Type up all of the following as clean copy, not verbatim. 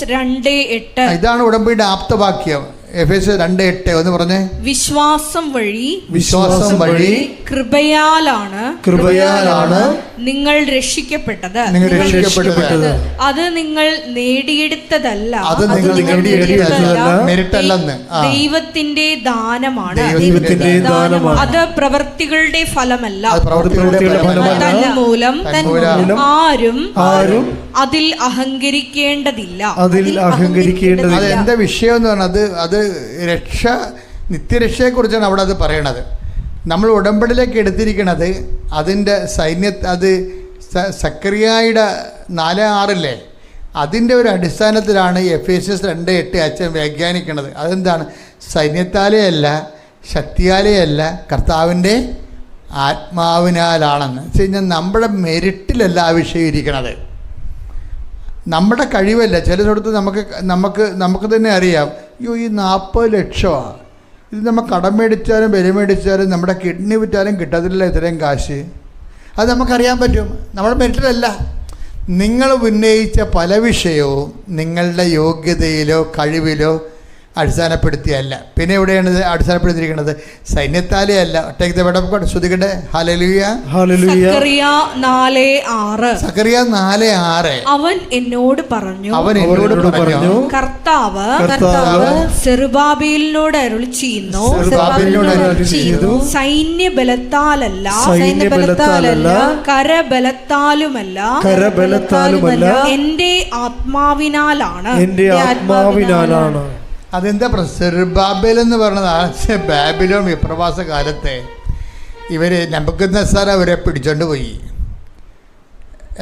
2:8 ഇതാണ് ഉടമ്പടിയുടെ ആപ്തവാക്യം. എഫേസ്യർ 2:8 ഒന്ന് പറഞ്ഞേ. വിശ്വാസം വഴി കൃപയാലാണ് നിങ്ങൾ രക്ഷിക്കപ്പെട്ടത്. അത് നിങ്ങൾ നേടിയെടുത്തതല്ല, ദൈവത്തിന്റെ ദാനമാണ്. അത് പ്രവൃത്തികളുടെ ഫലമല്ല, തന്മൂലം ആരും അതിൽ അഹങ്കരിക്കേണ്ടതില്ല. അത് എന്താ വിഷയം എന്ന് പറഞ്ഞത്? അത് രക്ഷ, നിത്യരക്ഷയെക്കുറിച്ചാണ് അവിടെ അത് പറയണത്. നമ്മൾ ഉടമ്പടിയിലേക്ക് എടുത്തിരിക്കണത് അതിൻ്റെ അത് സക്കറിയായുടെ 4:6 അതിൻ്റെ ഒരു അടിസ്ഥാനത്തിലാണ് എഫേസ്യസ് 2:8 അച്ഛൻ വ്യാഖ്യാനിക്കുന്നത്. അതെന്താണ്? സൈന്യത്താലേ അല്ല, ശക്തിയാലേ അല്ല, കർത്താവിൻ്റെ ആത്മാവിനാലാണെന്ന് വെച്ച് കഴിഞ്ഞാൽ നമ്മുടെ മെരിറ്റിലല്ല ആ വിഷയം ഇരിക്കണത്, നമ്മുടെ കഴിവല്ല. ചിലയിടത്ത് നമുക്ക് തന്നെ അറിയാം, അയ്യോ ഈ 40 ലക്ഷമാണ്, ഇത് നമ്മൾ കടം മേടിച്ചാലും വില മേടിച്ചാലും നമ്മുടെ കിഡ്നി വിറ്റാലും കിട്ടത്തില്ല ഇത്രയും കാശ്. അത് നമുക്കറിയാൻ പറ്റും, നമ്മുടെ മെരിറ്റിലല്ല. നിങ്ങൾ ഉന്നയിച്ച പല വിഷയവും നിങ്ങളുടെ യോഗ്യതയിലോ കഴിവിലോ അടിസ്ഥാനപ്പെടുത്തിയല്ല. പിന്നെ എവിടെയാണ് അടിസ്ഥാനപ്പെടുത്തിയിരിക്കുന്നത്? സൈന്യത്താലേ അല്ല. ശ്രദ്ധിക്കട്ടെ. ഹല്ലേലൂയ. സക്കറിയ 4:6 അവൻ എന്നോട് പറഞ്ഞു, കർത്താവ് സെറുബാബേലിനോട് അരുളി ചെയ്യുന്നു, സൈന്യബലത്താലല്ല, കരബലത്താലുമല്ല, എന്റെ ആത്മാവിനാലാണ്. അതെന്താ സെറുബാബേൽ എന്ന് പറഞ്ഞത്? ബാബിലോൺ വിപ്രവാസ കാലത്തെ ഇവർ നെബൂഖദ്നേസർ അവരെ പിടിച്ചോണ്ട് പോയി.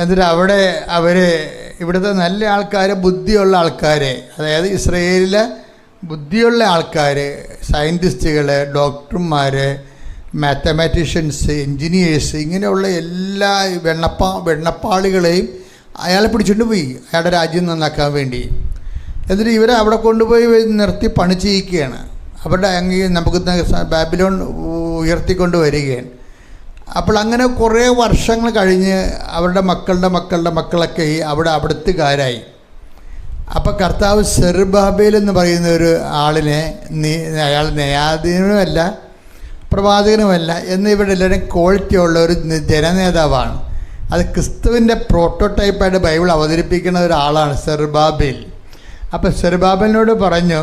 എന്നിട്ട് ഇവിടുത്തെ നല്ല ആൾക്കാർ, ബുദ്ധിയുള്ള ആൾക്കാർ, അതായത് ഇസ്രയേലിലെ ബുദ്ധിയുള്ള ആൾക്കാർ, സയൻറ്റിസ്റ്റുകൾ, ഡോക്ടർമാർ, മാത്തമാറ്റീഷ്യൻസ്, എൻജിനീയേഴ്സ്, ഇങ്ങനെയുള്ള എല്ലാ വെണ്ണപ്പാളികളെയും അയാളെ പിടിച്ചോണ്ട് പോയി, അയാളുടെ രാജ്യം നന്നാക്കാൻ വേണ്ടി. എന്നിട്ട് ഇവരെ അവിടെ കൊണ്ടുപോയി നിർത്തി പണി ചെയ്യിക്കുകയാണ്. അവരുടെ നമുക്ക് ബാബിലോൺ ഉയർത്തിക്കൊണ്ട് വരികയാണ്. അപ്പോൾ അങ്ങനെ കുറേ വർഷങ്ങൾ കഴിഞ്ഞ് അവരുടെ മക്കളൊക്കെ അവിടുത്തുകാരായി. അപ്പോൾ കർത്താവ് സെറുബാബേൽ എന്ന് പറയുന്ന ഒരു ആളിനെ, അയാൾ ന്യായാധീനവുമല്ല പ്രവാചകനുമല്ല, എന്നിവരുടെ എല്ലാവരും ക്വാളിറ്റി ഉള്ള ഒരു ജനനേതാവാണ്. അത് ക്രിസ്തുവിൻ്റെ പ്രോട്ടോടൈപ്പായിട്ട് ബൈബിൾ അവതരിപ്പിക്കുന്ന ഒരാളാണ് സെറുബാബേൽ. അപ്പോൾ സെറുബാബേലിനോട് പറഞ്ഞു,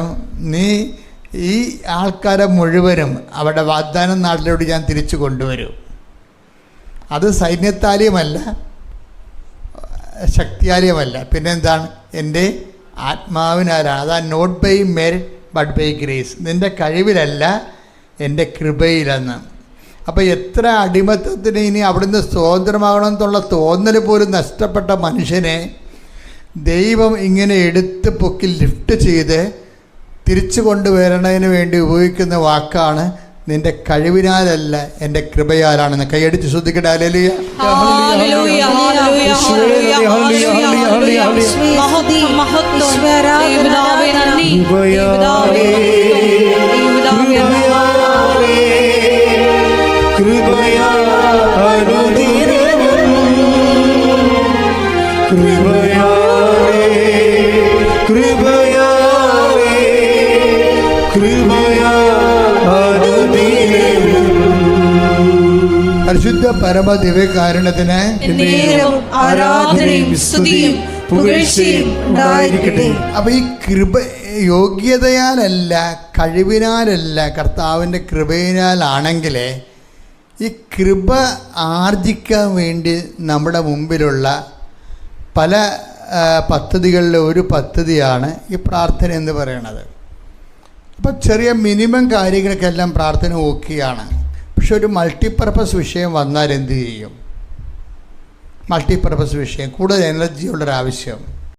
നീ ഈ ആൾക്കാരെ മുഴുവനും അവരുടെ വാഗ്ദാന നാട്ടിലോട്ട് ഞാൻ തിരിച്ചു കൊണ്ടുവരും. അത് സൈന്യത്താലെയുമല്ല, ശക്തിയാലെയുമല്ല, പിന്നെന്താണ്? എൻ്റെ ആത്മാവിനാലാണ്. അതാ not by merit but by grace. നിൻ്റെ കഴിവിലല്ല, എൻ്റെ കൃപയിലെന്ന്. അപ്പോൾ എത്ര അടിമത്തത്തിന് ഇനി അവിടുന്ന് സ്വതന്ത്രമാകണമെന്നുള്ള തോന്നൽ പോലും നഷ്ടപ്പെട്ട മനുഷ്യനെ ദൈവം ഇങ്ങനെ എടുത്ത് പൊക്കി ലിഫ്റ്റ് ചെയ്ത് തിരിച്ചു കൊണ്ടുവരണതിന് വേണ്ടി ഉപയോഗിക്കുന്ന വാക്കാണ് നിന്റെ കഴിവിനാലല്ല, എൻ്റെ കൃപയാലാണെന്ന്. കൈയടിച്ച് ശ്രദ്ധിക്കട്ടെ. ഹല്ലേലൂയ. പരിശുദ്ധ പരമ ദിവ്യകാരുണ്യത്തിന് ആരാധനയും സ്തുതിയും പുകഴ്ചയും ഉണ്ടായിരിക്കട്ടെ. അപ്പൊ ഈ കൃപ യോഗ്യതയാലല്ല, കഴിവിനാലല്ല, കർത്താവിൻ്റെ കൃപയിനാലാണെങ്കിൽ ഈ കൃപ ആർജിക്കാൻ വേണ്ടി നമ്മുടെ മുമ്പിലുള്ള പല പദ്ധതികളിലെ ഒരു പദ്ധതിയാണ് ഈ പ്രാർത്ഥന എന്ന് പറയുന്നത്. അപ്പം ചെറിയ മിനിമം കാര്യങ്ങൾക്കെല്ലാം പ്രാർത്ഥന ഓക്കെയാണ്. പക്ഷെ ഒരു മൾട്ടിപ്പർപ്പസ് വിഷയം വന്നാൽ എന്ത് ചെയ്യും? മൾട്ടിപ്പർപ്പസ് വിഷയം, കൂടുതൽ എനർജിയുള്ളൊരാവശ്യം.